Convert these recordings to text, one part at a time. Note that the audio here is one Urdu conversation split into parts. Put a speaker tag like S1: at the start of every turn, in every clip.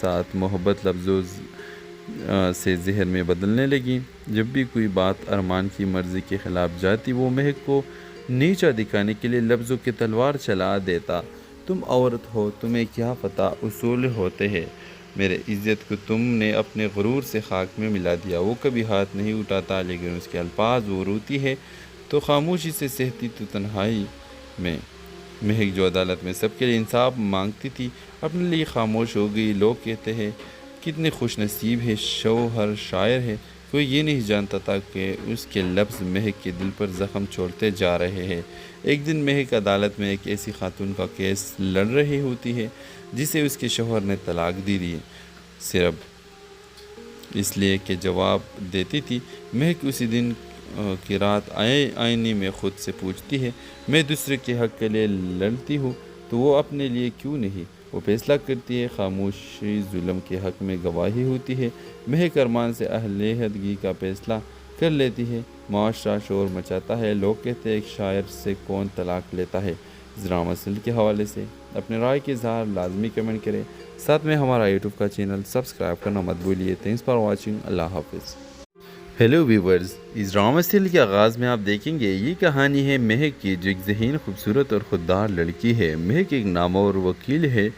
S1: ساتھ محبت لفظوں سے ذہن میں بدلنے لگیں۔ جب بھی کوئی بات ارمان کی مرضی کے خلاف جاتی وہ مہک کو نیچا دکھانے کے لیے لفظوں کی تلوار چلا دیتا۔ تم عورت ہو، تمہیں کیا پتہ اصول ہوتے ہیں، میرے عزت کو تم نے اپنے غرور سے خاک میں ملا دیا۔ وہ کبھی ہاتھ نہیں اٹھاتا لیکن اس کے الفاظ وہ روتی ہے تو خاموشی سے سہتی تو تنہائی میں۔ مہک جو عدالت میں سب کے لیے انصاف مانگتی تھی اپنے لیے خاموش ہو گئی۔ لوگ کہتے ہیں کتنے خوش نصیب ہے شوہر شاعر ہے، کوئی یہ نہیں جانتا تھا کہ اس کے لفظ مہک کے دل پر زخم چھوڑتے جا رہے ہیں۔ ایک دن مہک عدالت میں ایک ایسی خاتون کا کیس لڑ رہی ہوتی ہے جسے اس کے شوہر نے طلاق دی دی، صرف اس لیے کہ جواب دیتی تھی۔ مہک اسی دن کی رات آئینے میں خود سے پوچھتی ہے، میں دوسرے کے حق کے لیے لڑتی ہوں تو وہ اپنے لیے کیوں نہیں؟ وہ فیصلہ کرتی ہے، خاموشی ظلم کے حق میں گواہی ہوتی ہے۔ مہک ارمان سے علیحدگی کا فیصلہ کر لیتی ہے۔ معاشرہ شور مچاتا ہے، لوگ کہتے ہیں ایک شاعر سے کون طلاق لیتا ہے۔ اس ڈرامہ سیریل کے حوالے سے اپنے رائے کے اظہار لازمی کمنٹ کریں، ساتھ میں ہمارا یوٹیوب کا چینل سبسکرائب کرنا مت بھولیے۔ تھینکس فار واچنگ، اللہ حافظ۔ ہیلو ویورز، اس ڈرامہ سیریل کے آغاز میں آپ دیکھیں گے یہ کہانی ہے مہک کی، جو ایک ذہین، خوبصورت اور خوددار لڑکی ہے۔ مہک ایک نامور وکیل ہے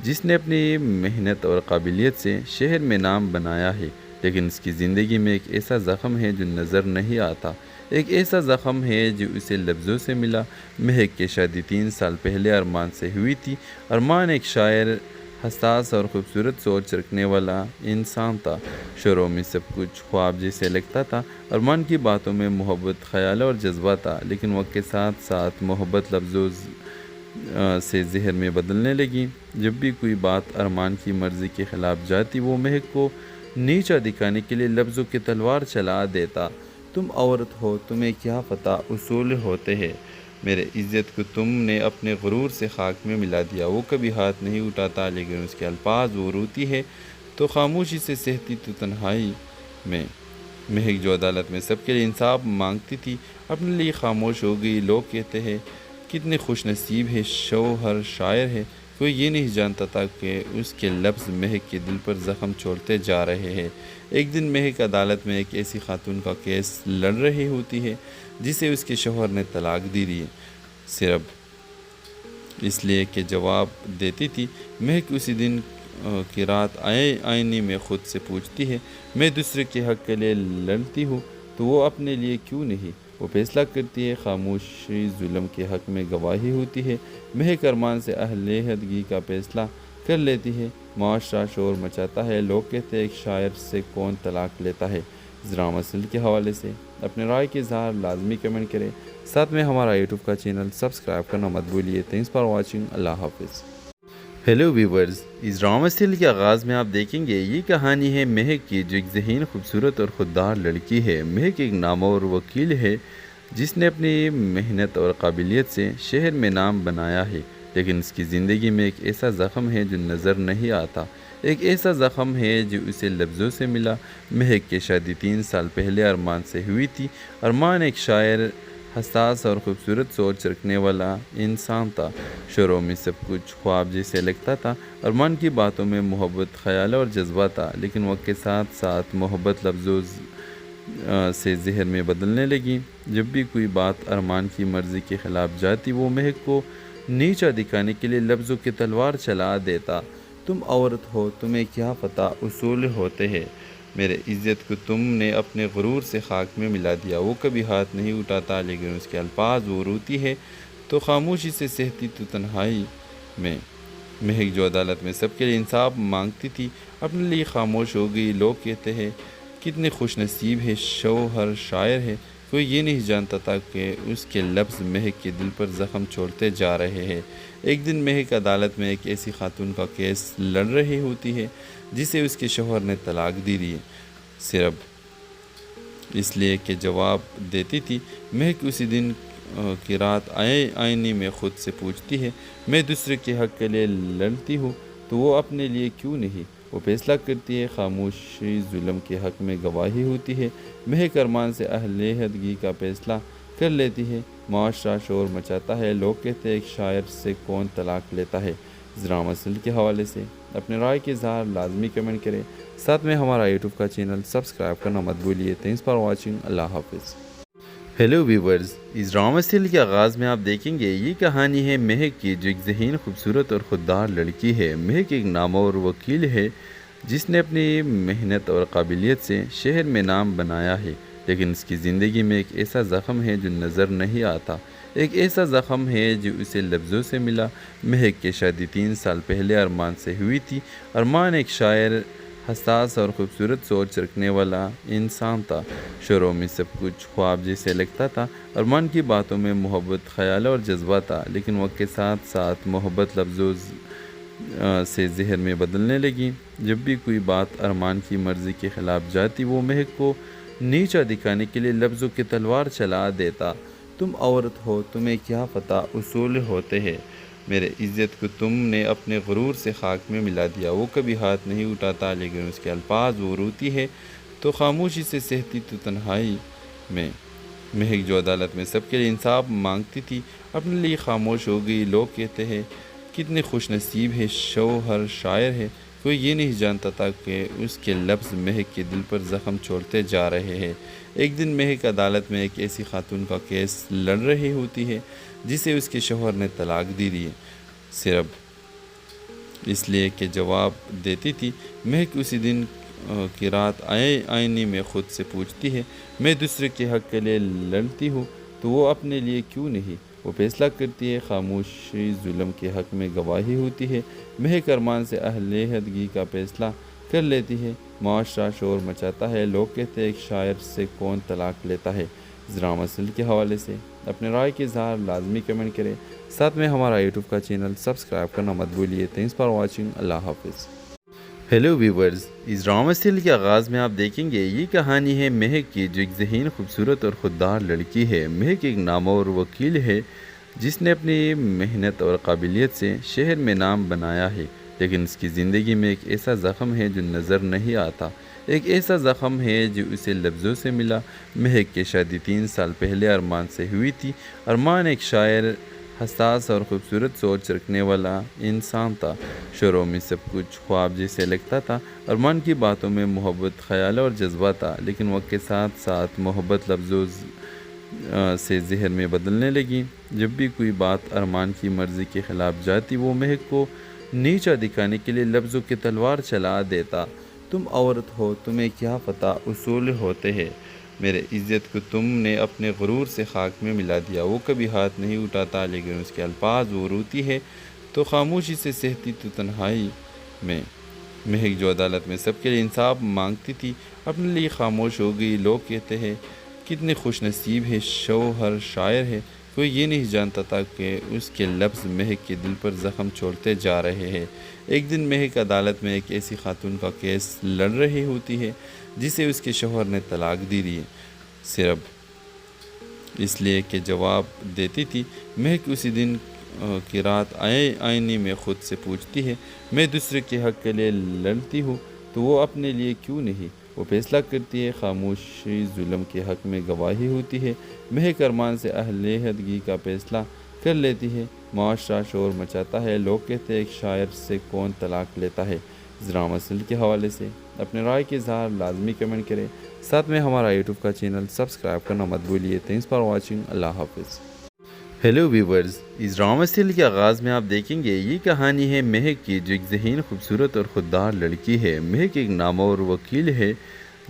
S1: جس نے اپنی محنت اور قابلیت سے شہر میں نام بنایا ہے، لیکن اس کی زندگی میں ایک ایسا زخم ہے جو نظر نہیں آتا، ایک ایسا زخم ہے جو اسے لفظوں سے ملا۔ مہک کی شادی 3 سال پہلے ارمان سے ہوئی تھی۔ ارمان ایک شاعر، حساس اور خوبصورت سوچ رکھنے والا انسان تھا۔ شروع میں سب کچھ خواب جیسے لگتا تھا۔ ارمان کی باتوں میں محبت، خیال اور جذبہ تھا، لیکن وقت کے ساتھ ساتھ محبت لفظوں سے ذہن میں بدلنے لگیں۔ جب بھی کوئی بات ارمان کی مرضی کے خلاف جاتی وہ مہک کو نیچا دکھانے کے لیے لفظوں کی تلوار چلا دیتا۔ تم عورت ہو، تمہیں کیا پتہ اصول ہوتے ہیں، میرے عزت کو تم نے اپنے غرور سے خاک میں ملا دیا۔ وہ کبھی ہاتھ نہیں اٹھاتا لیکن اس کے الفاظ وہ روتی ہے تو خاموشی سے سہتی تو تنہائی میں۔ مہک جو عدالت میں سب کے لیے انصاف مانگتی تھی اپنے لیے خاموش ہو گئی۔ لوگ کہتے ہیں کتنے خوش نصیب ہے شوہر شاعر ہے، کوئی یہ نہیں جانتا تھا کہ اس کے لفظ مہک کے دل پر زخم چھوڑتے جا رہے ہیں۔ ایک دن مہک عدالت میں ایک ایسی خاتون کا کیس لڑ رہی ہوتی ہے جسے اس کے شوہر نے طلاق دی دی، صرف اس لیے کہ جواب دیتی تھی۔ مہک اسی دن کی رات آئینے میں خود سے پوچھتی ہے، میں دوسرے کے حق کے لیے لڑتی ہوں تو وہ اپنے لیے کیوں نہیں؟ وہ فیصلہ کرتی ہے، خاموشی ظلم کے حق میں گواہی ہوتی ہے۔ مہک ارمان سے علیحدگی کا فیصلہ کر لیتی ہے۔ معاشرہ شور مچاتا ہے، لوگ کہتے ہیں ایک شاعر سے کون طلاق لیتا ہے۔ اس ڈرامہ سیریل کے حوالے سے اپنے رائے کے اظہار لازمی کمنٹ کریں، ساتھ میں ہمارا یوٹیوب کا چینل سبسکرائب کرنا مت بھولیے۔ تھینکس فار واچنگ، اللہ حافظ۔ ہیلو ویورز، اس ڈرامہ سیریل کے آغاز میں آپ دیکھیں گے یہ کہانی ہے مہک کی، جو ایک ذہین، خوبصورت اور خوددار لڑکی ہے۔ مہک ایک نامور وکیل ہے جس نے اپنی محنت اور قابلیت سے شہر میں نام بنایا ہے، لیکن اس کی زندگی میں ایک ایسا زخم ہے جو نظر نہیں آتا، ایک ایسا زخم ہے جو اسے لفظوں سے ملا۔ مہک کی شادی 3 سال پہلے ارمان سے ہوئی تھی۔ ارمان ایک شاعر، حساس اور خوبصورت سوچ رکھنے والا انسان تھا۔ شروع میں سب کچھ خواب جیسے لگتا تھا۔ ارمان کی باتوں میں محبت، خیال اور جذبہ تھا، لیکن وقت کے ساتھ ساتھ محبت لفظوں سے ذہن میں بدلنے لگیں۔ جب بھی کوئی بات ارمان کی مرضی کے خلاف جاتی وہ مہک کو نیچا دکھانے کے لیے لفظوں کی تلوار چلا دیتا۔ تم عورت ہو، تمہیں کیا پتہ اصول ہوتے ہیں، میرے عزت کو تم نے اپنے غرور سے خاک میں ملا دیا۔ وہ کبھی ہاتھ نہیں اٹھاتا لیکن اس کے الفاظ وہ روتی ہے تو خاموشی سے سہتی تو تنہائی میں۔ مہک جو عدالت میں سب کے لیے انصاف مانگتی تھی اپنے لیے خاموش ہو گئی۔ لوگ کہتے ہیں کتنے خوش نصیب ہے شوہر شاعر ہے، کوئی یہ نہیں جانتا تھا کہ اس کے لفظ مہک کے دل پر زخم چھوڑتے جا رہے ہیں۔ ایک دن مہک عدالت میں ایک ایسی خاتون کا کیس لڑ رہی ہوتی ہے جسے اس کے شوہر نے طلاق دی دی، صرف اس لیے کہ جواب دیتی تھی۔ مہک اسی دن کی رات آئینے میں خود سے پوچھتی ہے، میں دوسرے کے حق کے لیے لڑتی ہوں تو وہ اپنے لیے کیوں نہیں؟ وہ فیصلہ کرتی ہے، خاموشی ظلم کے حق میں گواہی ہوتی ہے۔ مہک ارمان سے علیحدگی کا فیصلہ کر لیتی ہے۔ معاشرہ شور مچاتا ہے، لوگ کہتے ہیں ایک شاعر سے کون طلاق لیتا ہے۔ اس ڈرامہ سیریل کے حوالے سے اپنے رائے کے اظہار لازمی کمنٹ کریں، ساتھ میں ہمارا یوٹیوب کا چینل سبسکرائب کرنا مت بھولیے۔ تھینکس فار واچنگ، اللہ حافظ۔ ہیلو ویورز، اس ڈرامہ سیریل کے آغاز میں آپ دیکھیں گے یہ کہانی ہے مہک کی، جو ایک ذہین، خوبصورت اور خوددار لڑکی ہے۔ مہک ایک نامور وکیل ہے جس نے اپنی محنت اور قابلیت سے شہر میں نام بنایا ہے، لیکن اس کی زندگی میں ایک ایسا زخم ہے جو نظر نہیں آتا، ایک ایسا زخم ہے جو اسے لفظوں سے ملا۔ مہک کی شادی 3 سال پہلے ارمان سے ہوئی تھی۔ ارمان ایک شاعر، حساس اور خوبصورت سوچ رکھنے والا انسان تھا۔ شروع میں سب کچھ خواب جیسے لگتا تھا۔ ارمان کی باتوں میں محبت، خیال اور جذبہ تھا، لیکن وقت کے ساتھ ساتھ محبت لفظوں سے زہر میں بدلنے لگی۔ جب بھی کوئی بات ارمان کی مرضی کے خلاف جاتی، وہ مہک کو نیچا دکھانے کے لیے لفظوں کی تلوار چلا دیتا۔ تم عورت ہو، تمہیں کیا پتہ اصول ہوتے ہیں، میرے عزت کو تم نے اپنے غرور سے خاک میں ملا دیا۔ وہ کبھی ہاتھ نہیں اٹھاتا، لیکن اس کے الفاظ وہ روتی ہے تو خاموشی سے سہتی تو تنہائی میں۔ مہک جو عدالت میں سب کے لیے انصاف مانگتی تھی، اپنے لیے خاموش ہو گئی۔ لوگ کہتے ہیں کتنے خوش نصیب ہے، شوہر شاعر ہے۔ کوئی یہ نہیں جانتا تھا کہ اس کے لفظ مہک کے دل پر زخم چھوڑتے جا رہے ہیں۔ ایک دن مہک عدالت میں ایک ایسی خاتون کا کیس لڑ رہی ہوتی ہے جسے اس کے شوہر نے طلاق دی ہے، صرف اس لیے کہ جواب دیتی تھی۔ مہک اسی دن کی رات آئینے میں خود سے پوچھتی ہے، میں دوسرے کے حق کے لیے لڑتی ہوں تو وہ اپنے لیے کیوں نہیں؟ وہ فیصلہ کرتی ہے، خاموشی ظلم کے حق میں گواہی ہوتی ہے۔ مہک ارمان سے علیحدگی کا فیصلہ کر لیتی ہے۔ معاشرہ شور مچاتا ہے، لوگ کہتے ہیں ایک شاعر سے کون طلاق لیتا ہے۔ اس ڈرامہ سیریل کے حوالے سے اپنے رائے کے اظہار لازمی کمنٹ کریں، ساتھ میں ہمارا یوٹیوب کا چینل سبسکرائب کرنا مت بھولیے۔ تھینکس فار واچنگ، اللہ حافظ۔ ہیلو ویورز، اس ڈرامہ سیریل کے آغاز میں آپ دیکھیں گے یہ کہانی ہے مہک کی، جو ایک ذہین، خوبصورت اور خوددار لڑکی ہے۔ مہک ایک نامور وکیل ہے جس نے اپنی محنت اور قابلیت سے شہر میں نام بنایا ہے، لیکن اس کی زندگی میں ایک ایسا زخم ہے جو نظر نہیں آتا، ایک ایسا زخم ہے جو اسے لفظوں سے ملا۔ مہک کی شادی 3 سال پہلے ارمان سے ہوئی تھی۔ ارمان ایک شاعر، حساس اور خوبصورت سوچ رکھنے والا انسان تھا۔ شروع میں سب کچھ خواب جیسے لگتا تھا۔ ارمان کی باتوں میں محبت، خیال اور جذبہ تھا، لیکن وقت کے ساتھ ساتھ محبت لفظوں سے زہر میں بدلنے لگی۔ جب بھی کوئی بات ارمان کی مرضی کے خلاف جاتی، وہ مہک کو نیچا دکھانے کے لیے لفظوں کی تلوار چلا دیتا۔ تم عورت ہو، تمہیں کیا پتہ اصول ہوتے ہیں، میرے عزت کو تم نے اپنے غرور سے خاک میں ملا دیا۔ وہ کبھی ہاتھ نہیں اٹھاتا، لیکن اس کے الفاظ وہ روتی ہے تو خاموشی سے سہتی تو تنہائی میں۔ مہک جو عدالت میں سب کے لیے انصاف مانگتی تھی، اپنے لیے خاموش ہو گئی۔ لوگ کہتے ہیں کتنے خوش نصیب ہے، شوہر شاعر ہے۔ کوئی یہ نہیں جانتا تھا کہ اس کے لفظ مہک کے دل پر زخم چھوڑتے جا رہے ہیں۔ ایک دن مہک عدالت میں ایک ایسی خاتون کا کیس لڑ رہی ہوتی ہے جسے اس کے شوہر نے طلاق دی ہے، صرف اس لیے کہ جواب دیتی تھی۔ مہک اسی دن کی رات آئینے میں خود سے پوچھتی ہے، میں دوسرے کے حق کے لیے لڑتی ہوں تو وہ اپنے لیے کیوں نہیں؟ وہ فیصلہ کرتی ہے، خاموشی ظلم کے حق میں گواہی ہوتی ہے۔ مہک ارمان سے علیحدگی کا فیصلہ کر لیتی ہے۔ معاشرہ شور مچاتا ہے، لوگ کہتے ہیں ایک شاعر سے کون طلاق لیتا ہے۔ اس ڈرامہ سیریل کے حوالے سے اپنے رائے کے اظہار لازمی کمنٹ کریں، ساتھ میں ہمارا یوٹیوب کا چینل سبسکرائب کرنا مت بھولیے۔ تھینکس فار واچنگ، اللہ حافظ۔ ہیلو ویورز، اس ڈرامہ سیریل کے آغاز میں آپ دیکھیں گے یہ کہانی ہے مہک کی، جو ایک ذہین، خوبصورت اور خوددار لڑکی ہے۔ مہک ایک نامور وکیل ہے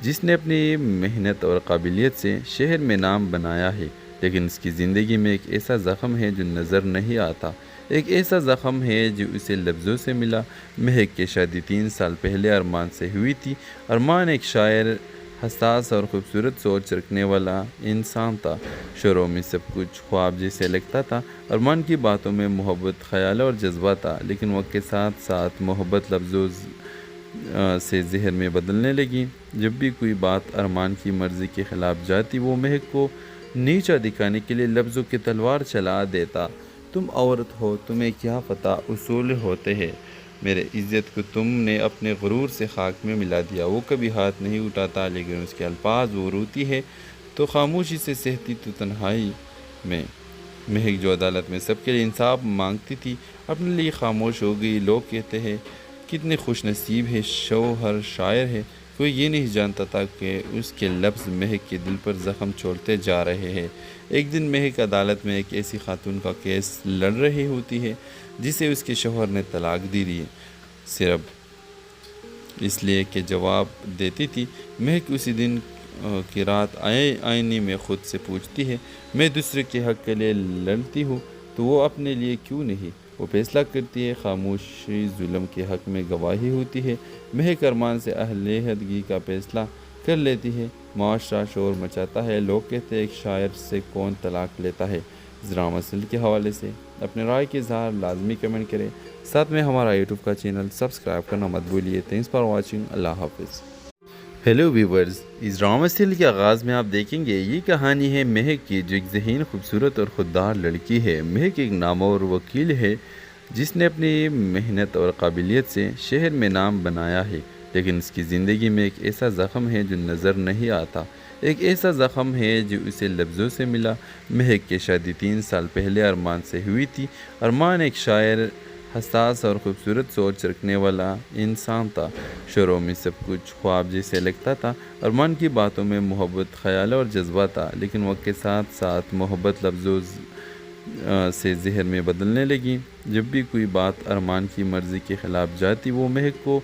S1: جس نے اپنی محنت اور قابلیت سے شہر میں نام بنایا ہے، لیکن اس کی زندگی میں ایک ایسا زخم ہے جو نظر نہیں آتا، ایک ایسا زخم ہے جو اسے لفظوں سے ملا۔ مہک کی شادی 3 سال پہلے ارمان سے ہوئی تھی۔ ارمان ایک شاعر، حساس اور خوبصورت سوچ رکھنے والا انسان تھا۔ شروع میں سب کچھ خواب جیسے لگتا تھا۔ ارمان کی باتوں میں محبت، خیال اور جذبہ تھا، لیکن وقت کے ساتھ ساتھ محبت لفظوں سے زہر میں بدلنے لگی۔ جب بھی کوئی بات ارمان کی مرضی کے خلاف جاتی، وہ مہک کو نیچا دکھانے کے لیے لفظوں کی تلوار چلا دیتا۔ تم عورت ہو، تمہیں کیا پتہ اصول ہوتے ہیں، میرے عزت کو تم نے اپنے غرور سے خاک میں ملا دیا۔ وہ کبھی ہاتھ نہیں اٹھاتا، لیکن اس کے الفاظ وہ روتی ہے تو خاموشی سے سہتی تو تنہائی میں۔ مہک جو عدالت میں سب کے لیے انصاف مانگتی تھی اپنے لیے خاموش ہو گئی۔ لوگ کہتے ہیں کتنے خوش نصیب ہے، شوہر شاعر ہے۔ کوئی یہ نہیں جانتا تھا کہ اس کے لفظ مہک کے دل پر زخم چھوڑتے جا رہے ہیں۔ ایک دن مہک عدالت میں ایک ایسی خاتون کا کیس لڑ رہی ہوتی ہے جسے اس کے شوہر نے طلاق دی دی، صرف اس لیے کہ جواب دیتی تھی۔ مہک اسی دن کی رات آئینے میں خود سے پوچھتی ہے، میں دوسرے کے حق کے لیے لڑتی ہوں تو وہ اپنے لیے کیوں نہیں؟ وہ فیصلہ کرتی ہے، خاموشی ظلم کے حق میں گواہی ہوتی ہے۔ مہک ارمان سے علیحدگی کا فیصلہ کر لیتی ہے۔ معاشرہ شور مچاتا ہے، لوگ کہتے ہیں ایک شاعر سے کون طلاق لیتا ہے۔ اس ڈرامہ سیریل کے حوالے سے اپنے رائے کے اظہار لازمی کمنٹ کریں، ساتھ میں ہمارا یوٹیوب کا چینل سبسکرائب کرنا مت بھولیے۔ تھینکس فار واچنگ، اللہ حافظ۔ ہیلو ویورز، اس ڈرامہ سیریل کے آغاز میں آپ دیکھیں گے یہ کہانی ہے مہک کی، جو ایک ذہین، خوبصورت اور خوددار لڑکی ہے۔ مہک ایک نامور وکیل ہے جس نے اپنی محنت اور قابلیت سے شہر میں نام بنایا ہے، لیکن اس کی زندگی میں ایک ایسا زخم ہے جو نظر نہیں آتا۔ ایک ایسا زخم ہے جو اسے لفظوں سے ملا۔ مہک کی شادی 3 سال پہلے ارمان سے ہوئی تھی۔ ارمان ایک شاعر، حساس اور خوبصورت سوچ رکھنے والا انسان تھا۔ شروع میں سب کچھ خواب جیسے لگتا تھا۔ ارمان کی باتوں میں محبت، خیال اور جذبہ تھا، لیکن وقت کے ساتھ ساتھ محبت لفظوں سے زہر میں بدلنے لگی۔ جب بھی کوئی بات ارمان کی مرضی کے خلاف جاتی وہ مہک کو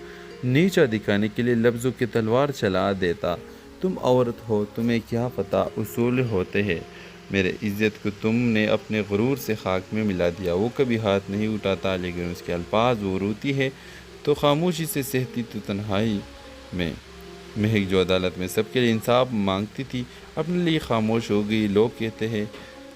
S1: نیچا دکھانے کے لیے لفظوں کی تلوار چلا دیتا۔ تم عورت ہو، تمہیں کیا پتہ اصول ہوتے ہیں، میرے عزت کو تم نے اپنے غرور سے خاک میں ملا دیا۔ وہ کبھی ہاتھ نہیں اٹھاتا، لیکن اس کے الفاظ وہ روتی ہے تو خاموشی سے سہتی تو تنہائی میں۔ مہک جو عدالت میں سب کے لیے انصاف مانگتی تھی اپنے لیے خاموش ہو گئی۔ لوگ کہتے ہیں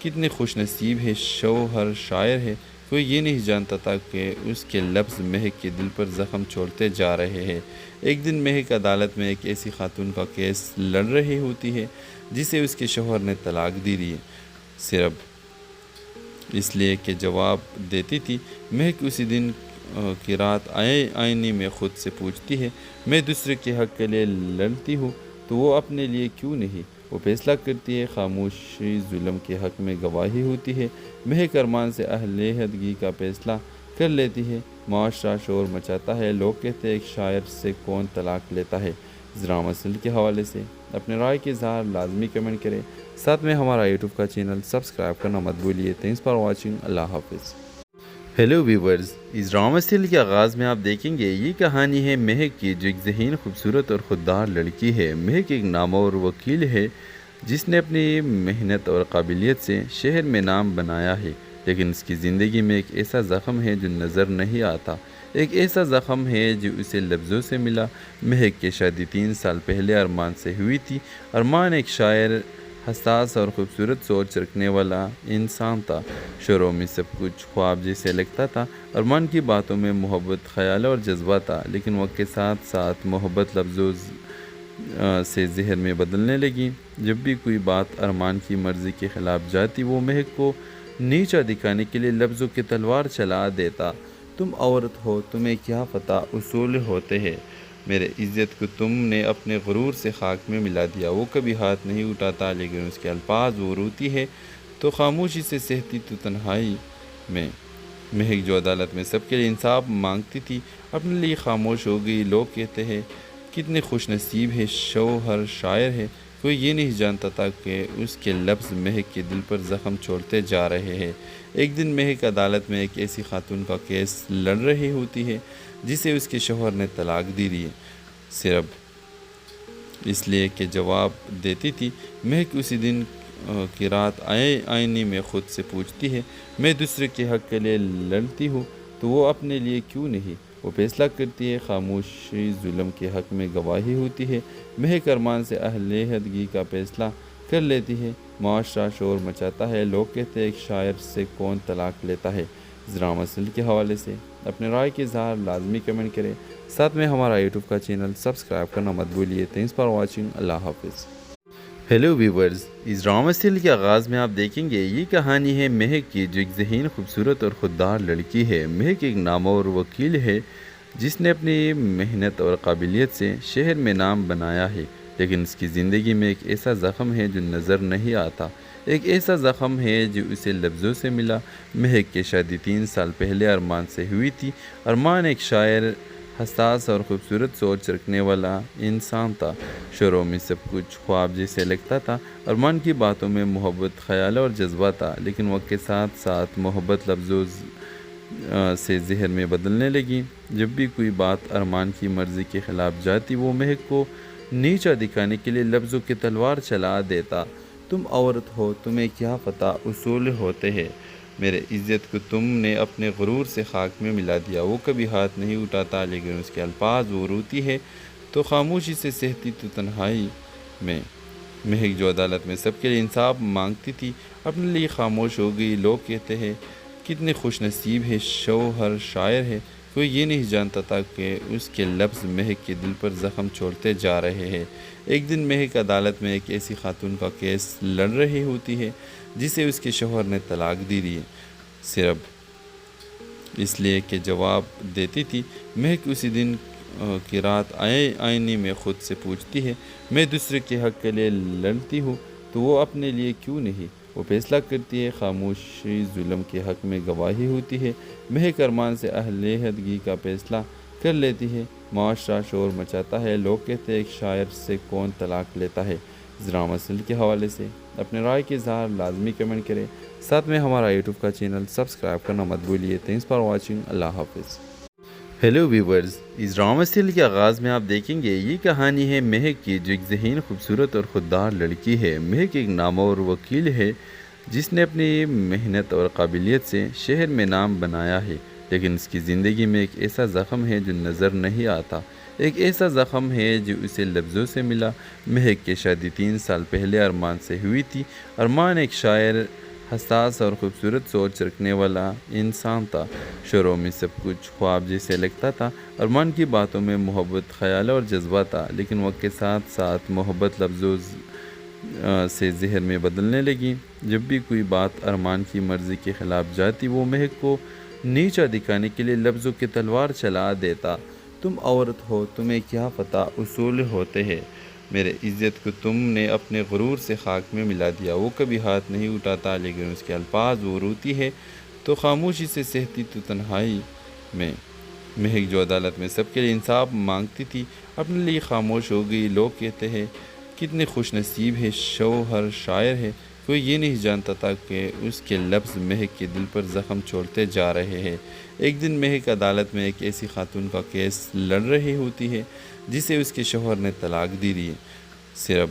S1: کتنے خوش نصیب ہے، شوہر شاعر ہے۔ کوئی یہ نہیں جانتا تھا کہ اس کے لفظ مہک کے دل پر زخم چھوڑتے جا رہے ہیں۔ ایک دن مہک عدالت میں ایک ایسی خاتون کا کیس لڑ رہی ہوتی ہے جسے اس کے شوہر نے طلاق دی دی، صرف اس لیے کہ جواب دیتی تھی۔ مہک اسی دن کی رات آئینے میں خود سے پوچھتی ہے، میں دوسرے کے حق کے لیے لڑتی ہوں تو وہ اپنے لیے کیوں نہیں؟ وہ فیصلہ کرتی ہے، خاموشی ظلم کے حق میں گواہی ہوتی ہے۔ مہک ارمان سے علیحدگی کا فیصلہ کر لیتی ہے۔ معاشرہ شور مچاتا ہے، لوگ کہتے ہیں ایک شاعر سے کون طلاق لیتا ہے۔ اس ڈرامہ سیریل کے حوالے سے اپنے رائے کے اظہار لازمی کمنٹ کریں، ساتھ میں ہمارا یوٹیوب کا چینل سبسکرائب کرنا مت بھولیے۔ تھینکس فار واچنگ، اللہ حافظ۔ ہیلو ویورز، اس ڈرامہ سیریل کے آغاز میں آپ دیکھیں گے یہ کہانی ہے مہک کی، جو ایک ذہین، خوبصورت اور خوددار لڑکی ہے۔ مہک ایک نامور وکیل ہے جس نے اپنی محنت اور قابلیت سے شہر میں نام بنایا ہے، لیکن اس کی زندگی میں ایک ایسا زخم ہے جو نظر نہیں آتا۔ ایک ایسا زخم ہے جو اسے لفظوں سے ملا۔ مہک کی شادی 3 سال پہلے ارمان سے ہوئی تھی۔ ارمان ایک شاعر، حساس اور خوبصورت سوچ رکھنے والا انسان تھا۔ شروع میں سب کچھ خواب جیسے لگتا تھا۔ ارمان کی باتوں میں محبت، خیال اور جذبہ تھا، لیکن وقت کے ساتھ ساتھ محبت لفظوں سے زہر میں بدلنے لگی۔ جب بھی کوئی بات ارمان کی مرضی کے خلاف جاتی وہ مہک کو نیچا دکھانے کے لیے لفظوں کی تلوار چلا دیتا۔ تم عورت ہو، تمہیں کیا پتہ اصول ہوتے ہیں، میرے عزت کو تم نے اپنے غرور سے خاک میں ملا دیا۔ وہ کبھی ہاتھ نہیں اٹھاتا، لیکن اس کے الفاظ وہ روتی ہے تو خاموشی سے سہتی تو تنہائی میں۔ مہک جو عدالت میں سب کے لیے انصاف مانگتی تھی اپنے لیے خاموش ہو گئی۔ لوگ کہتے ہیں کتنے خوش نصیب ہے، شوہر شاعر ہے۔ کوئی یہ نہیں جانتا تھا کہ اس کے لفظ مہک کے دل پر زخم چھوڑتے جا رہے ہیں۔ ایک دن مہک عدالت میں ایک ایسی خاتون کا کیس لڑ رہی ہوتی ہے جسے اس کے شوہر نے طلاق دی دی، صرف اس لیے کہ جواب دیتی تھی۔ مہک اسی دن کی رات آئینے میں خود سے پوچھتی ہے، میں دوسرے کے حق کے لیے لڑتی ہوں تو وہ اپنے لیے کیوں نہیں؟ وہ فیصلہ کرتی ہے، خاموشی ظلم کے حق میں گواہی ہوتی ہے۔ مہک ارمان سے علیحدگی کا فیصلہ کر لیتی ہے۔ معاشرہ شور مچاتا ہے، لوگ کہتے ہیں ایک شاعر سے کون طلاق لیتا ہے۔ اس ڈرامہ سیریل کے حوالے سے اپنے رائے کے اظہار لازمی کمنٹ کریں، ساتھ میں ہمارا یوٹیوب کا چینل سبسکرائب کرنا مت بھولیے۔ تھینکس فار واچنگ، اللہ حافظ۔ ہیلو ویورز، اس ڈرامہ سیریل کے آغاز میں آپ دیکھیں گے یہ کہانی ہے مہک کی، جو ایک ذہین، خوبصورت اور خوددار لڑکی ہے۔ مہک ایک نامور وکیل ہے جس نے اپنی محنت اور قابلیت سے شہر میں نام بنایا ہے، لیکن اس کی زندگی میں ایک ایسا زخم ہے جو نظر نہیں آتا، ایک ایسا زخم ہے جو اسے لفظوں سے ملا۔ مہک کی شادی 3 سال پہلے ارمان سے ہوئی تھی۔ ارمان ایک شاعر، حساس اور خوبصورت سوچ رکھنے والا انسان تھا۔ شروع میں سب کچھ خواب جیسے لگتا تھا۔ ارمان کی باتوں میں محبت، خیال اور جذبہ تھا، لیکن وقت کے ساتھ ساتھ محبت لفظوں سے زہر میں بدلنے لگی۔ جب بھی کوئی بات ارمان کی مرضی کے خلاف جاتی، وہ مہک کو نیچا دکھانے کے لیے لفظوں کی تلوار چلا دیتا۔ تم عورت ہو، تمہیں کیا پتہ اصول ہوتے ہیں، میرے عزت کو تم نے اپنے غرور سے خاک میں ملا دیا۔ وہ کبھی ہاتھ نہیں اٹھاتا، لیکن اس کے الفاظ وہ روتی ہے تو خاموشی سے سہتی تو تنہائی میں۔ مہک جو عدالت میں سب کے لیے انصاف مانگتی تھی، اپنے لیے خاموش ہو گئی۔ لوگ کہتے ہیں کتنے خوش نصیب ہے، شوہر شاعر ہے۔ کوئی یہ نہیں جانتا تھا کہ اس کے لفظ مہک کے دل پر زخم چھوڑتے جا رہے ہیں۔ ایک دن مہک عدالت میں ایک ایسی خاتون کا کیس لڑ رہی ہوتی ہے جسے اس کے شوہر نے طلاق دی دی، صرف اس لیے کہ جواب دیتی تھی۔ مہک اسی دن کی رات آئینے میں خود سے پوچھتی ہے، میں دوسرے کے حق کے لیے لڑتی ہوں تو وہ اپنے لیے کیوں نہیں؟ وہ فیصلہ کرتی ہے، خاموشی ظلم کے حق میں گواہی ہوتی ہے۔ مہک ارمان سے علیحدگی کا فیصلہ کر لیتی ہے۔ معاشرہ شور مچاتا ہے، لوگ کہتے ہیں ایک شاعر سے کون طلاق لیتا ہے۔ ذرا مسئلے کے حوالے سے اپنے رائے کے اظہار لازمی کمنٹ کریں، ساتھ میں ہمارا یوٹیوب کا چینل سبسکرائب کرنا مت بھولیے۔ تھینکس فار واچنگ، اللہ حافظ۔ ہیلو ویورز، اس ڈرامہ سیریل کے آغاز میں آپ دیکھیں گے یہ کہانی ہے مہک کی، جو ایک ذہین، خوبصورت اور خوددار لڑکی ہے۔ مہک ایک نامور وکیل ہے جس نے اپنی محنت اور قابلیت سے شہر میں نام بنایا ہے، لیکن اس کی زندگی میں ایک ایسا زخم ہے جو نظر نہیں آتا، ایک ایسا زخم ہے جو اسے لفظوں سے ملا۔ مہک کی شادی 3 سال پہلے ارمان سے ہوئی تھی۔ ارمان ایک شاعر، حساس اور خوبصورت سوچ رکھنے والا انسان تھا۔ شروع میں سب کچھ خواب جیسے لگتا تھا۔ ارمان کی باتوں میں محبت، خیال اور جذبہ تھا، لیکن وقت کے ساتھ ساتھ محبت لفظوں سے زہر میں بدلنے لگی۔ جب بھی کوئی بات ارمان کی مرضی کے خلاف جاتی، وہ مہک کو نیچا دکھانے کے لیے لفظوں کی تلوار چلا دیتا۔ تم عورت ہو، تمہیں کیا پتہ اصول ہوتے ہیں، میرے عزت کو تم نے اپنے غرور سے خاک میں ملا دیا۔ وہ کبھی ہاتھ نہیں اٹھاتا، لیکن اس کے الفاظ وہ روتی ہے تو خاموشی سے سہتی تو تنہائی میں۔ مہک جو عدالت میں سب کے لیے انصاف مانگتی تھی، اپنے لیے خاموش ہو گئی۔ لوگ کہتے ہیں کتنے خوش نصیب ہے، شوہر شاعر ہے۔ کوئی یہ نہیں جانتا تھا کہ اس کے لفظ مہک کے دل پر زخم چھوڑتے جا رہے ہیں۔ ایک دن مہک عدالت میں ایک ایسی خاتون کا کیس لڑ رہی ہوتی ہے جسے اس کے شوہر نے طلاق دی دی، صرف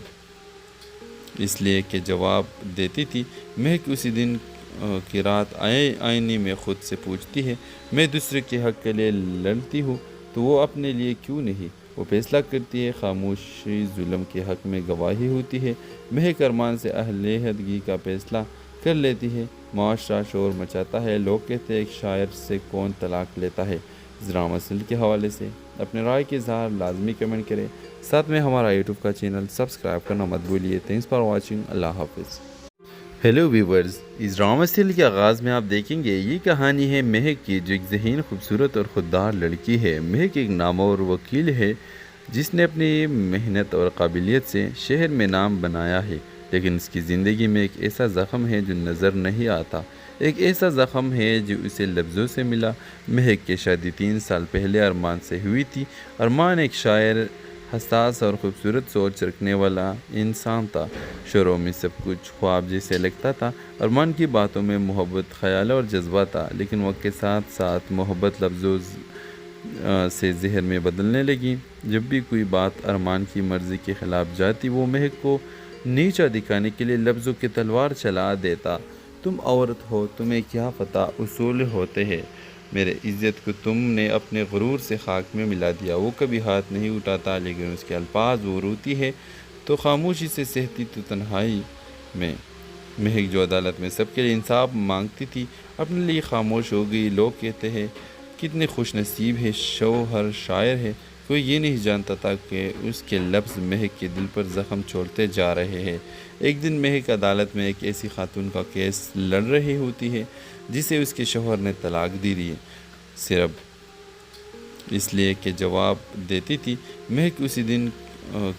S1: اس لیے کہ جواب دیتی تھی۔ مہک اسی دن کی رات آئینے میں خود سے پوچھتی ہے، میں دوسرے کے حق کے لیے لڑتی ہوں تو وہ اپنے لیے کیوں نہیں؟ وہ فیصلہ کرتی ہے، خاموشی ظلم کے حق میں گواہی ہوتی ہے۔ مہک ارمان سے علیحدگی کا فیصلہ کر لیتی ہے۔ معاشرہ شور مچاتا ہے، لوگ کہتے ہیں ایک شاعر سے کون طلاق لیتا ہے۔ ذرا مسئلے کے حوالے سے اپنے رائے کے اظہار لازمی کمنٹ کریں، ساتھ میں ہمارا یوٹیوب کا چینل سبسکرائب کرنا مت بھولیے۔ تھینکس فار واچنگ، اللہ حافظ۔ ہیلو ویورز، اس ڈرامہ سیریل کے آغاز میں آپ دیکھیں گے یہ کہانی ہے مہک کی، جو ایک ذہین، خوبصورت اور خوددار لڑکی ہے۔ مہک ایک نامور وکیل ہے جس نے اپنی محنت اور قابلیت سے شہر میں نام بنایا ہے، لیکن اس کی زندگی میں ایک ایسا زخم ہے جو نظر نہیں آتا، ایک ایسا زخم ہے جو اسے لفظوں سے ملا۔ مہک کی شادی 3 سال پہلے ارمان سے ہوئی تھی۔ ارمان ایک شاعر، حساس اور خوبصورت سوچ رکھنے والا انسان تھا۔ شروع میں سب کچھ خواب جیسے لگتا تھا۔ ارمان کی باتوں میں محبت، خیال اور جذبہ تھا، لیکن وقت کے ساتھ ساتھ محبت لفظوں سے زہر میں بدلنے لگی۔ جب بھی کوئی بات ارمان کی مرضی کے خلاف جاتی، وہ مہک کو نیچا دکھانے کے لیے لفظوں کی تلوار چلا دیتا۔ تم عورت ہو، تمہیں کیا پتہ اصول ہوتے ہیں، میرے عزت کو تم نے اپنے غرور سے خاک میں ملا دیا۔ وہ کبھی ہاتھ نہیں اٹھاتا، لیکن اس کے الفاظ وہ روتی ہے تو خاموشی سے سہتی تو تنہائی میں۔ مہک جو عدالت میں سب کے لیے انصاف مانگتی تھی، اپنے لیے خاموش ہو گئی۔ لوگ کہتے ہیں کتنے خوش نصیب ہے، شوہر شاعر ہے۔ کوئی یہ نہیں جانتا تھا کہ اس کے لفظ مہک کے دل پر زخم چھوڑتے جا رہے ہیں۔ ایک دن مہک عدالت میں ایک ایسی خاتون کا کیس لڑ رہی ہوتی ہے جسے اس کے شوہر نے طلاق دی دی، صرف اس لیے کہ جواب دیتی تھی۔ مہک اسی دن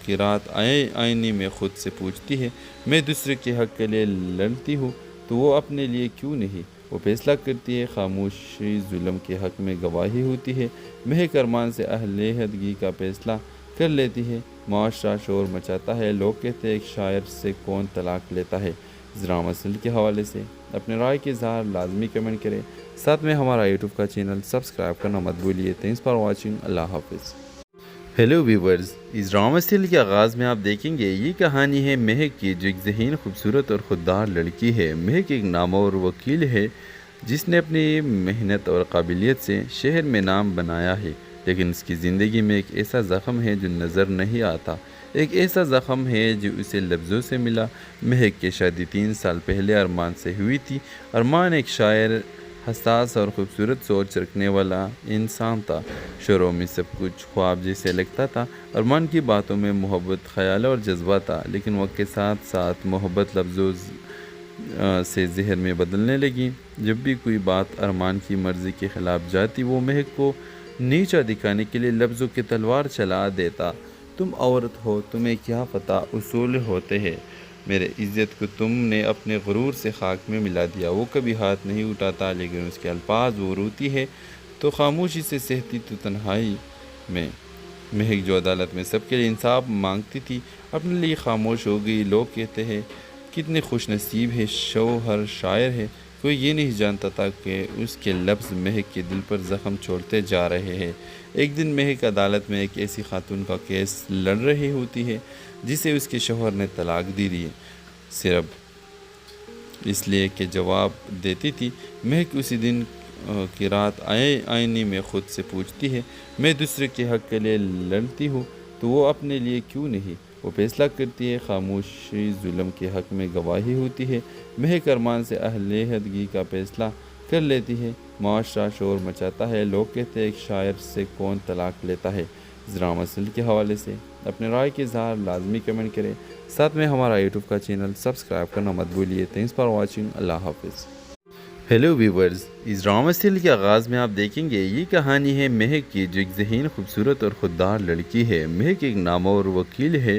S1: کی رات آئینے میں خود سے پوچھتی ہے، میں دوسرے کے حق کے لیے لڑتی ہوں تو وہ اپنے لیے کیوں نہیں؟ وہ فیصلہ کرتی ہے، خاموشی ظلم کے حق میں گواہی ہوتی ہے، مہک ارمان سے علیحدگی کا فیصلہ کر لیتی ہے، معاشرہ شور مچاتا ہے، لوگ کہتے ہیں ایک شاعر سے کون طلاق لیتا ہے۔ ذرا مسئلے کے حوالے سے اپنے رائے کے اظہار لازمی کمنٹ کریں، ساتھ میں ہمارا یوٹیوب کا چینل سبسکرائب کرنا مت بھولیے۔ تھینکس فار واچنگ، اللہ حافظ۔ ہیلو ویورز، اس ڈرامہ سیریل کے آغاز میں آپ دیکھیں گے یہ کہانی ہے مہک کی، جو ایک ذہین، خوبصورت اور خوددار لڑکی ہے۔ مہک ایک نامور وکیل ہے جس نے اپنی محنت اور قابلیت سے شہر میں نام بنایا ہے، لیکن اس کی زندگی میں ایک ایسا زخم ہے جو نظر نہیں آتا۔ ایک ایسا زخم ہے جو اسے لفظوں سے ملا۔ مہک کی شادی 3 سال پہلے ارمان سے ہوئی تھی۔ ارمان ایک شاعر، حساس اور خوبصورت سوچ رکھنے والا انسان تھا۔ شروع میں سب کچھ خواب جیسے لگتا تھا۔ ارمان کی باتوں میں محبت، خیال اور جذبہ تھا، لیکن وقت کے ساتھ ساتھ محبت لفظوں سے زہر میں بدلنے لگی۔ جب بھی کوئی بات ارمان کی مرضی کے خلاف جاتی، وہ مہک کو نیچا دکھانے کے لیے لفظوں کی تلوار چلا دیتا۔ تم عورت ہو، تمہیں کیا پتہ اصول ہوتے ہیں، میرے عزت کو تم نے اپنے غرور سے خاک میں ملا دیا۔ وہ کبھی ہاتھ نہیں اٹھاتا، لیکن اس کے الفاظ وہ روتی ہے تو خاموشی سے سہتی تو تنہائی میں۔ مہک جو عدالت میں سب کے لیے انصاف مانگتی تھی، اپنے لیے خاموش ہو گئی۔ لوگ کہتے ہیں کتنے خوش نصیب ہے، شوہر شاعر ہے۔ کوئی یہ نہیں جانتا تھا کہ اس کے لفظ مہک کے دل پر زخم چھوڑتے جا رہے ہیں۔ ایک دن مہک عدالت میں ایک ایسی خاتون کا کیس لڑ رہی ہوتی ہے جسے اس کے شوہر نے طلاق دی ہے، صرف اس لیے کہ جواب دیتی تھی۔ مہک اسی دن کی رات آئینے میں خود سے پوچھتی ہے، میں دوسرے کے حق کے لیے لڑتی ہوں تو وہ اپنے لیے کیوں نہیں؟ وہ فیصلہ کرتی ہے، خاموشی ظلم کے حق میں گواہی ہوتی ہے، مہک ارمان سے علیحدگی کا فیصلہ کر لیتی ہے، معاشرہ شور مچاتا ہے، لوگ کہتے ہیں ایک شاعر سے کون طلاق لیتا ہے۔ ذرا مسئلے کے حوالے سے اپنے رائے کے اظہار لازمی کمنٹ کریں، ساتھ میں ہمارا یوٹیوب کا چینل سبسکرائب کرنا مت بھولیے۔ تھینکس فار واچنگ، اللہ حافظ۔ ہیلو ویورز، اس ڈرامہ سیریل کے آغاز میں آپ دیکھیں گے یہ کہانی ہے مہک کی، جو ایک ذہین، خوبصورت اور خوددار لڑکی ہے۔ مہک ایک نامور وکیل ہے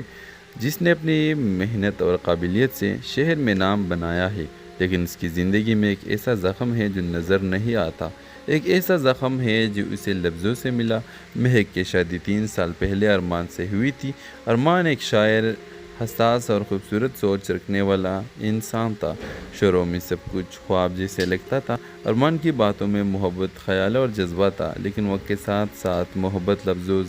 S1: جس نے اپنی محنت اور قابلیت سے شہر میں نام بنایا ہے، لیکن اس کی زندگی میں ایک ایسا زخم ہے جو نظر نہیں آتا۔ ایک ایسا زخم ہے جو اسے لفظوں سے ملا۔ مہک کی شادی 3 سال پہلے ارمان سے ہوئی تھی۔ ارمان ایک شاعر، حساس اور خوبصورت سوچ رکھنے والا انسان تھا۔ شروع میں سب کچھ خواب جیسے لگتا تھا۔ ارمان کی باتوں میں محبت، خیال اور جذبہ تھا، لیکن وقت کے ساتھ ساتھ محبت لفظوں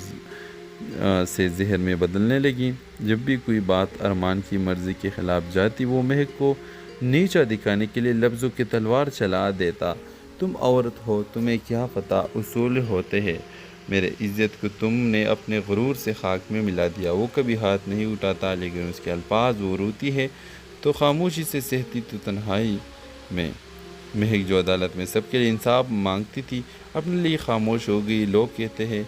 S1: سے زہر میں بدلنے لگی۔ جب بھی کوئی بات ارمان کی مرضی کے خلاف جاتی، وہ مہک کو نیچا دکھانے کے لیے لفظوں کی تلوار چلا دیتا۔ تم عورت ہو، تمہیں کیا پتہ اصول ہوتے ہیں، میرے عزت کو تم نے اپنے غرور سے خاک میں ملا دیا۔ وہ کبھی ہاتھ نہیں اٹھاتا، لیکن اس کے الفاظ وہ روتی ہے تو خاموشی سے سہتی تو تنہائی میں۔ مہک جو عدالت میں سب کے لیے انصاف مانگتی تھی، اپنے لیے خاموش ہو گئی۔ لوگ کہتے ہیں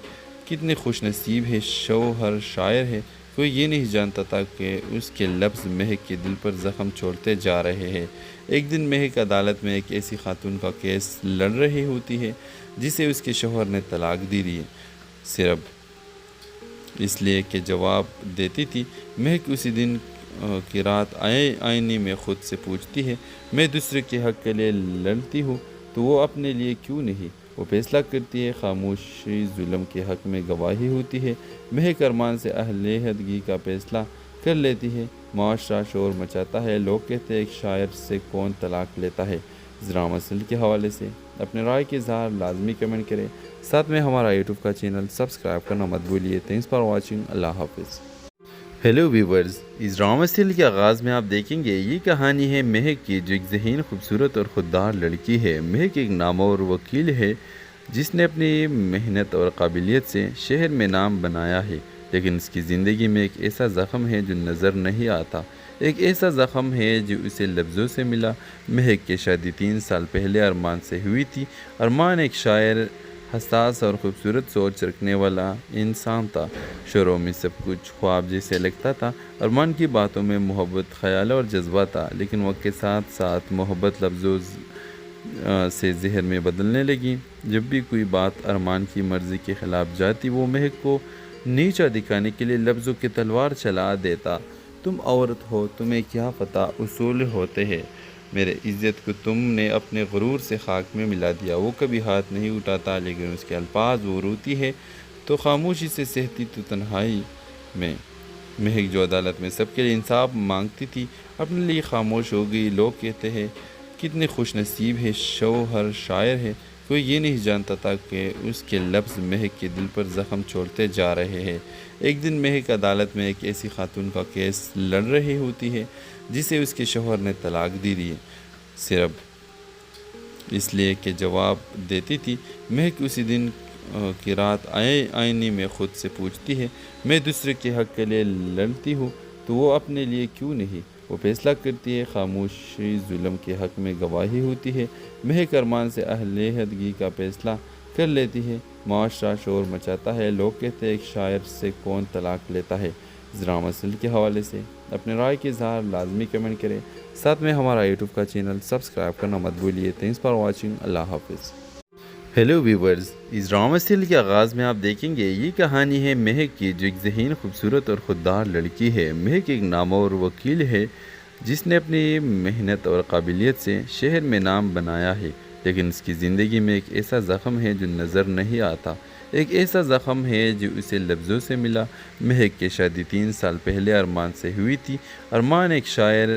S1: کتنے خوش نصیب ہے، شوہر شاعر ہے۔ کوئی یہ نہیں جانتا تھا کہ اس کے لفظ مہک کے دل پر زخم چھوڑتے جا رہے ہیں۔ ایک دن مہک عدالت میں ایک ایسی خاتون کا کیس لڑ رہی ہوتی ہے جسے اس کے شوہر نے طلاق دی ہے، صرف اس لیے کہ جواب دیتی تھی۔ مہک اسی دن کی رات آئینے میں خود سے پوچھتی ہے، میں دوسرے کے حق کے لیے لڑتی ہوں تو وہ اپنے لیے کیوں نہیں؟ وہ فیصلہ کرتی ہے، خاموشی ظلم کے حق میں گواہی ہوتی ہے، مہک ارمان سے علیحدگی کا فیصلہ کر لیتی ہے، معاشرہ شور مچاتا ہے، لوگ کہتے ہیں ایک شاعر سے کون طلاق لیتا ہے۔ ذرا مسئلے کے حوالے سے اپنے رائے کے اظہار لازمی کمنٹ کریں، ساتھ میں ہمارا یوٹیوب کا چینل سبسکرائب کرنا مت بھولیے۔ تھینکس فار واچنگ، اللہ حافظ۔ ہیلو ویورز، اس ڈرامہ سیریل کے آغاز میں آپ دیکھیں گے یہ کہانی ہے مہک کی، جو ایک ذہین، خوبصورت اور خوددار لڑکی ہے۔ مہک ایک نامور وکیل ہے جس نے اپنی محنت اور قابلیت سے شہر میں نام بنایا ہے، لیکن اس کی زندگی میں ایک ایسا زخم ہے جو نظر نہیں آتا۔ ایک ایسا زخم ہے جو اسے لفظوں سے ملا۔ مہک کی شادی 3 سال پہلے ارمان سے ہوئی تھی۔ ارمان ایک شاعر، حساس اور خوبصورت سوچ رکھنے والا انسان تھا۔ شروع میں سب کچھ خواب جیسے لگتا تھا۔ ارمان کی باتوں میں محبت، خیال اور جذبہ تھا، لیکن وقت کے ساتھ ساتھ محبت لفظوں سے زہر میں بدلنے لگی۔ جب بھی کوئی بات ارمان کی مرضی کے خلاف جاتی، وہ مہک کو نیچا دکھانے کے لیے لفظوں کی تلوار چلا دیتا۔ تم عورت ہو، تمہیں کیا پتہ اصول ہوتے ہیں۔ میرے عزت کو تم نے اپنے غرور سے خاک میں ملا دیا۔ وہ کبھی ہاتھ نہیں اٹھاتا، لیکن اس کے الفاظ وہ روتی ہے تو خاموشی سے سہتی تو تنہائی میں۔ مہک جو عدالت میں سب کے لیے انصاف مانگتی تھی، اپنے لیے خاموش ہو گئی۔ لوگ کہتے ہیں کتنے خوش نصیب ہے، شوہر شاعر ہے۔ کوئی یہ نہیں جانتا تھا کہ اس کے لفظ مہک کے دل پر زخم چھوڑتے جا رہے ہیں۔ ایک دن مہک عدالت میں ایک ایسی خاتون کا کیس لڑ رہی ہوتی ہے جسے اس کے شوہر نے طلاق دی دی ہے، صرف اس لیے کہ جواب دیتی تھی۔ مہک اسی دن کی رات آئینے میں خود سے پوچھتی ہے، میں دوسرے کے حق کے لیے لڑتی ہوں تو وہ اپنے لیے کیوں نہیں؟ وہ فیصلہ کرتی ہے، خاموشی ظلم کے حق میں گواہی ہوتی ہے۔ مہک ارمان سے علیحدگی کا فیصلہ کر لیتی ہے۔ معاشرہ شور مچاتا ہے، لوگ کہتے ہیں ایک شاعر سے کون طلاق لیتا ہے۔ اس ڈرامہ سیریل کے حوالے سے اپنے رائے کے اظہار لازمی کمنٹ کریں، ساتھ میں ہمارا یوٹیوب کا چینل سبسکرائب کرنا مت بھولیے۔ تھینکس فار واچنگ، اللہ حافظ۔ ہیلو ویورز، اس ڈرامہ سیریل کے آغاز میں آپ دیکھیں گے یہ کہانی ہے مہک کی، جو ایک ذہین، خوبصورت اور خوددار لڑکی ہے۔ مہک ایک نامور وکیل ہے جس نے اپنی محنت اور قابلیت سے شہر میں نام بنایا ہے، لیکن اس کی زندگی میں ایک ایسا زخم ہے جو نظر نہیں آتا۔ ایک ایسا زخم ہے جو اسے لفظوں سے ملا۔ مہک کی شادی 3 سال پہلے ارمان سے ہوئی تھی۔ ارمان ایک شاعر،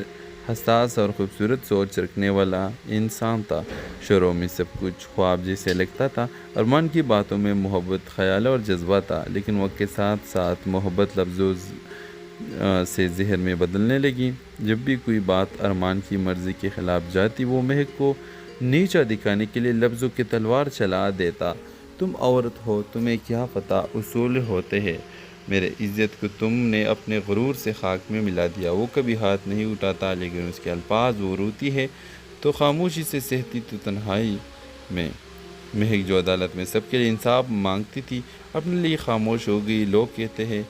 S1: حساس اور خوبصورت سوچ رکھنے والا انسان تھا۔ شروع میں سب کچھ خواب جیسے لگتا تھا۔ ارمان کی باتوں میں محبت، خیال اور جذبہ تھا، لیکن وقت کے ساتھ ساتھ محبت لفظوں سے زہر میں بدلنے لگی۔ جب بھی کوئی بات ارمان کی مرضی کے خلاف جاتی، وہ مہک کو نیچا دکھانے کے لیے لفظوں کی تلوار چلا دیتا۔ تم عورت ہو، تمہیں کیا پتہ اصول ہوتے ہیں۔ میرے عزت کو تم نے اپنے غرور سے خاک میں ملا دیا۔ وہ کبھی ہاتھ نہیں اٹھاتا، لیکن اس کے الفاظ وہ روتی ہے تو خاموشی سے سہتی تو تنہائی میں۔ مہک جو عدالت میں سب کے لیے انصاف مانگتی تھی، اپنے لیے خاموش ہو گئی۔ لوگ کہتے ہیں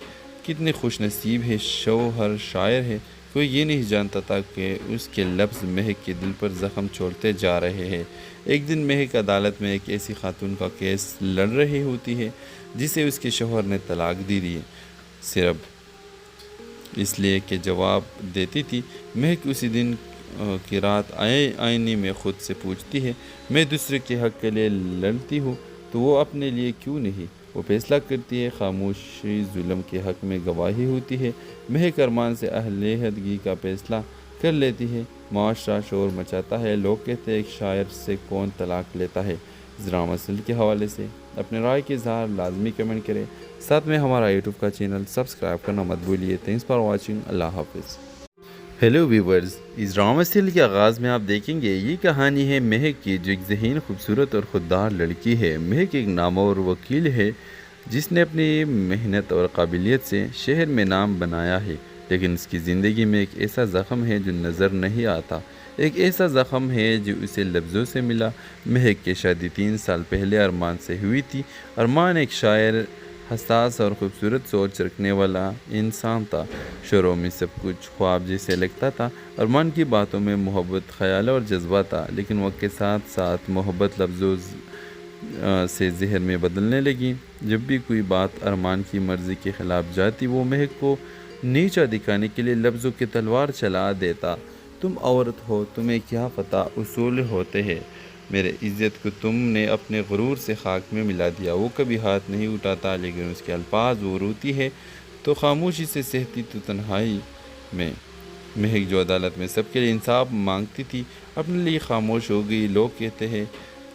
S1: کتنے خوش نصیب ہے، شوہر شاعر ہے۔ کوئی یہ نہیں جانتا تھا کہ اس کے لفظ مہک کے دل پر زخم چھوڑتے جا رہے ہیں۔ ایک دن مہک عدالت میں ایک ایسی خاتون کا کیس لڑ رہی ہوتی ہے جسے اس کے شوہر نے طلاق دی دی ہے، صرف اس لیے کہ جواب دیتی تھی۔ مہک اسی دن کی رات آئینے میں خود سے پوچھتی ہے، میں دوسرے کے حق کے لیے لڑتی ہوں تو وہ اپنے لیے کیوں نہیں؟ وہ فیصلہ کرتی ہے، خاموشی ظلم کے حق میں گواہی ہوتی ہے۔ مہک ارمان سے علیحدگی کا فیصلہ کر لیتی ہے۔ معاشرہ شور مچاتا ہے، لوگ کہتے ہیں ایک شاعر سے کون طلاق لیتا ہے۔ اس ڈرامہ سیریل کے حوالے سے اپنے رائے کے اظہار لازمی کمنٹ کریں، ساتھ میں ہمارا یوٹیوب کا چینل سبسکرائب کرنا مت بھولیے۔ تھینکس فار واچنگ، اللہ حافظ۔ ہیلو ویورز، اس ڈرامہ سیریل کے آغاز میں آپ دیکھیں گے یہ کہانی ہے مہک کی، جو ایک ذہین، خوبصورت اور خوددار لڑکی ہے۔ مہک ایک نامور وکیل ہے جس نے اپنی محنت اور قابلیت سے شہر میں نام بنایا ہے، لیکن اس کی زندگی میں ایک ایسا زخم ہے جو نظر نہیں آتا۔ ایک ایسا زخم ہے جو اسے لفظوں سے ملا۔ مہک کی شادی 3 سال پہلے ارمان سے ہوئی تھی۔ ارمان ایک شاعر، حساس اور خوبصورت سوچ رکھنے والا انسان تھا۔ شروع میں سب کچھ خواب جیسے لگتا تھا۔ ارمان کی باتوں میں محبت، خیال اور جذبہ تھا، لیکن وقت کے ساتھ ساتھ محبت لفظوں سے زہر میں بدلنے لگی۔ جب بھی کوئی بات ارمان کی مرضی کے خلاف جاتی، وہ مہک کو نیچا دکھانے کے لیے لفظوں کی تلوار چلا دیتا۔ تم عورت ہو، تمہیں کیا پتہ اصول ہوتے ہیں۔ میرے عزت کو تم نے اپنے غرور سے خاک میں ملا دیا۔ وہ کبھی ہاتھ نہیں اٹھاتا، لیکن اس کے الفاظ وہ روتی ہے تو خاموشی سے سہتی تو تنہائی میں۔ مہک جو عدالت میں سب کے لیے انصاف مانگتی تھی، اپنے لیے خاموش ہو گئی۔ لوگ کہتے ہیں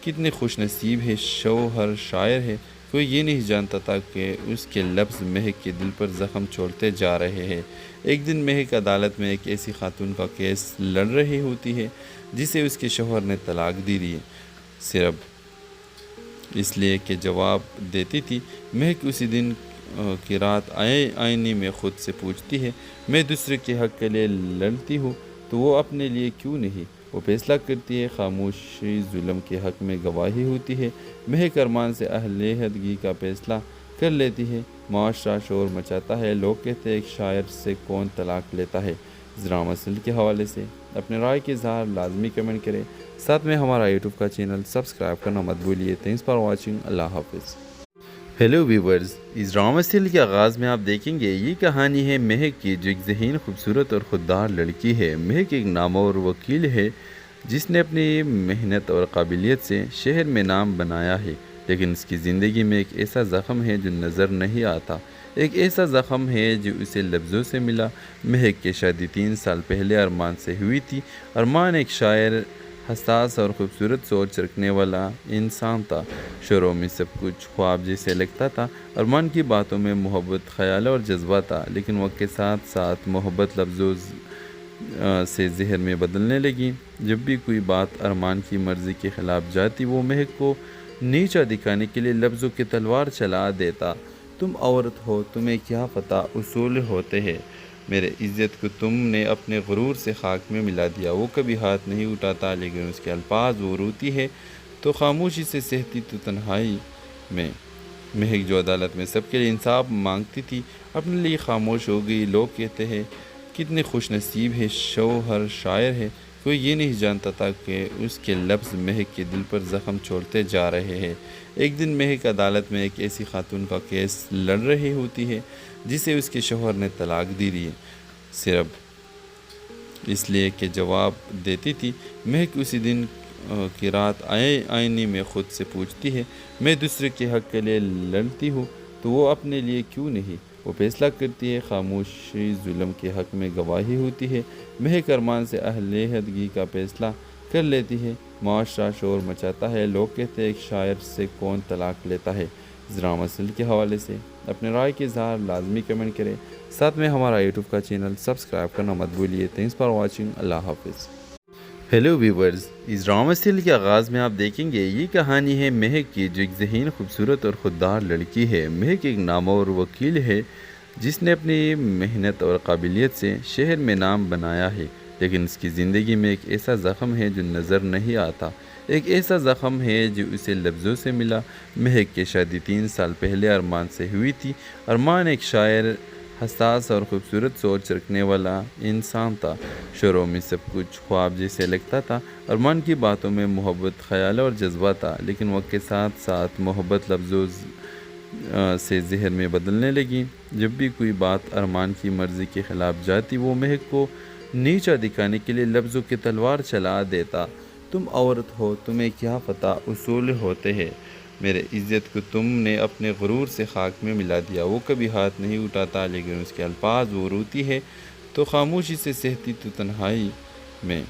S1: کتنے خوش نصیب ہے، شوہر شاعر ہے۔ کوئی یہ نہیں جانتا تھا کہ اس کے لفظ مہک کے دل پر زخم چھوڑتے جا رہے ہیں۔ ایک دن مہک عدالت میں ایک ایسی خاتون کا کیس لڑ رہی ہوتی ہے جسے اس کے شوہر نے طلاق دی دی ہے، صرف اس لیے کہ جواب دیتی تھی۔ مہک اسی دن کی رات آئینے میں خود سے پوچھتی ہے، میں دوسرے کے حق کے لیے لڑتی ہوں تو وہ اپنے لیے کیوں نہیں؟ وہ فیصلہ کرتی ہے، خاموشی ظلم کے حق میں گواہی ہوتی ہے۔ مہک ارمان سے علیحدگی کا فیصلہ کر لیتی ہے۔ معاشرہ شور مچاتا ہے، لوگ کہتے ہیں ایک شاعر سے کون طلاق لیتا ہے۔ اس ڈرامہ سیریل کے حوالے سے اپنے رائے کے اظہار لازمی کمنٹ کریں، ساتھ میں ہمارا یوٹیوب کا چینل سبسکرائب کرنا مت بھولیے۔ تھینکس فار واچنگ، اللہ حافظ۔ ہیلو ویورز، اس ڈرامہ سیریل کے آغاز میں آپ دیکھیں گے یہ کہانی ہے مہک کی، جو ایک ذہین، خوبصورت اور خوددار لڑکی ہے۔ مہک ایک نامور وکیل ہے جس نے اپنی محنت اور قابلیت سے شہر میں نام بنایا ہے، لیکن اس کی زندگی میں ایک ایسا زخم ہے جو نظر نہیں آتا۔ ایک ایسا زخم ہے جو اسے لفظوں سے ملا۔ مہک کی شادی 3 سال پہلے ارمان سے ہوئی تھی۔ ارمان ایک شاعر، حساس اور خوبصورت سوچ رکھنے والا انسان تھا۔ شروع میں سب کچھ خواب جیسے لگتا تھا۔ ارمان کی باتوں میں محبت، خیال اور جذبہ تھا، لیکن وقت کے ساتھ ساتھ محبت لفظوں سے زہر میں بدلنے لگی۔ جب بھی کوئی بات ارمان کی مرضی کے خلاف جاتی، وہ مہک کو نیچا دکھانے کے لیے لفظوں کی تلوار چلا دیتا۔ تم عورت ہو، تمہیں کیا پتہ اصول ہوتے ہیں، میرے عزت کو تم نے اپنے غرور سے خاک میں ملا دیا۔ وہ کبھی ہاتھ نہیں اٹھاتا، لیکن اس کے الفاظ وہ روتی ہے تو خاموشی سے سہتی تو تنہائی میں۔ مہک جو عدالت میں سب کے لیے انصاف مانگتی تھی، اپنے لیے خاموش ہو گئی۔ لوگ کہتے ہیں کتنے خوش نصیب ہے، شوہر شاعر ہے۔ کوئی یہ نہیں جانتا تھا کہ اس کے لفظ مہک کے دل پر زخم چھوڑتے جا رہے ہیں۔ ایک دن مہک عدالت میں ایک ایسی خاتون کا کیس لڑ رہی ہوتی ہے جسے اس کے شوہر نے طلاق دی دی، صرف اس لیے کہ جواب دیتی تھی۔ مہک اسی دن کی رات آئینے میں خود سے پوچھتی ہے، میں دوسرے کے حق کے لیے لڑتی ہوں تو وہ اپنے لیے کیوں نہیں؟ وہ فیصلہ کرتی ہے، خاموشی ظلم کے حق میں گواہی ہوتی ہے۔ مہک ارمان سے علیحدگی کا فیصلہ کر لیتی ہے۔ معاشرہ شور مچاتا ہے، لوگ کہتے ہیں ایک شاعر سے کون طلاق لیتا ہے۔ اس ڈرامہ سیریل کے حوالے سے اپنے رائے کے اظہار لازمی کمنٹ کریں، ساتھ میں ہمارا یوٹیوب کا چینل سبسکرائب کرنا مت بھولیے۔ تھینکس فار واچنگ، اللہ حافظ۔ ہیلو ویورز، اس ڈرامہ سیریل کے آغاز میں آپ دیکھیں گے یہ کہانی ہے مہک کی، جو ایک ذہین، خوبصورت اور خوددار لڑکی ہے۔ مہک ایک نامور وکیل ہے جس نے اپنی محنت اور قابلیت سے شہر میں نام بنایا ہے، لیکن اس کی زندگی میں ایک ایسا زخم ہے جو نظر نہیں آتا۔ ایک ایسا زخم ہے جو اسے لفظوں سے ملا۔ مہک کی شادی 3 سال پہلے ارمان سے ہوئی تھی۔ ارمان ایک شاعر، حساس اور خوبصورت سوچ رکھنے والا انسان تھا۔ شروع میں سب کچھ خواب جیسے لگتا تھا۔ ارمان کی باتوں میں محبت، خیال اور جذبہ تھا، لیکن وقت کے ساتھ ساتھ محبت لفظوں سے زہر میں بدلنے لگی۔ جب بھی کوئی بات ارمان کی مرضی کے خلاف جاتی، وہ مہک کو نیچا دکھانے کے لیے لفظوں کی تلوار چلا دیتا۔ تم عورت ہو، تمہیں کیا پتہ اصول ہوتے ہیں، میرے عزت کو تم نے اپنے غرور سے خاک میں ملا دیا۔ وہ کبھی ہاتھ نہیں اٹھاتا، لیکن اس کے الفاظ وہ روتی ہے تو خاموشی سے سہتی تو تنہائی میں۔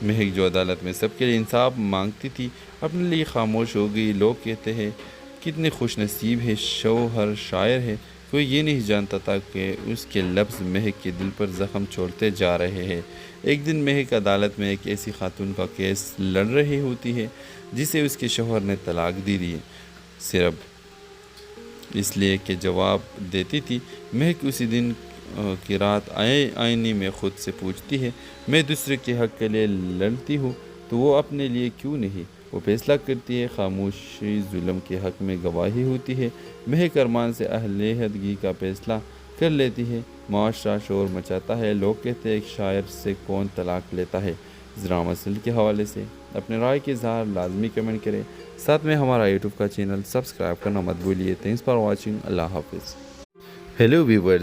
S1: مہک جو عدالت میں سب کے لیے انصاف مانگتی تھی، اپنے لیے خاموش ہو گئی۔ لوگ کہتے ہیں کتنے خوش نصیب ہے، شوہر شاعر ہے۔ کوئی یہ نہیں جانتا تھا کہ اس کے لفظ مہک کے دل پر زخم چھوڑتے جا رہے ہیں۔ ایک دن مہک عدالت میں ایک ایسی خاتون کا کیس لڑ رہی ہوتی ہے جسے اس کے شوہر نے طلاق دی دی، صرف اس لیے کہ جواب دیتی تھی۔ مہک اسی دن کی رات آئینے میں خود سے پوچھتی ہے، میں دوسرے کے حق کے لیے لڑتی ہوں تو وہ اپنے لیے کیوں نہیں؟ وہ فیصلہ کرتی ہے، خاموشی ظلم کے حق میں گواہی ہوتی ہے۔ مہک ارمان سے علیحدگی کا فیصلہ کر لیتی ہے۔ معاشرہ شور مچاتا ہے، لوگ کہتے ہیں ایک شاعر سے کون طلاق لیتا ہے۔ اس ڈرامہ سیریل کے حوالے سے اپنے رائے کے اظہار لازمی کمنٹ کریں، ساتھ میں ہمارا یوٹیوب کا چینل سبسکرائب کرنا مت بھولیے۔ تھینکس فار واچنگ، اللہ حافظ۔ Hello viewers,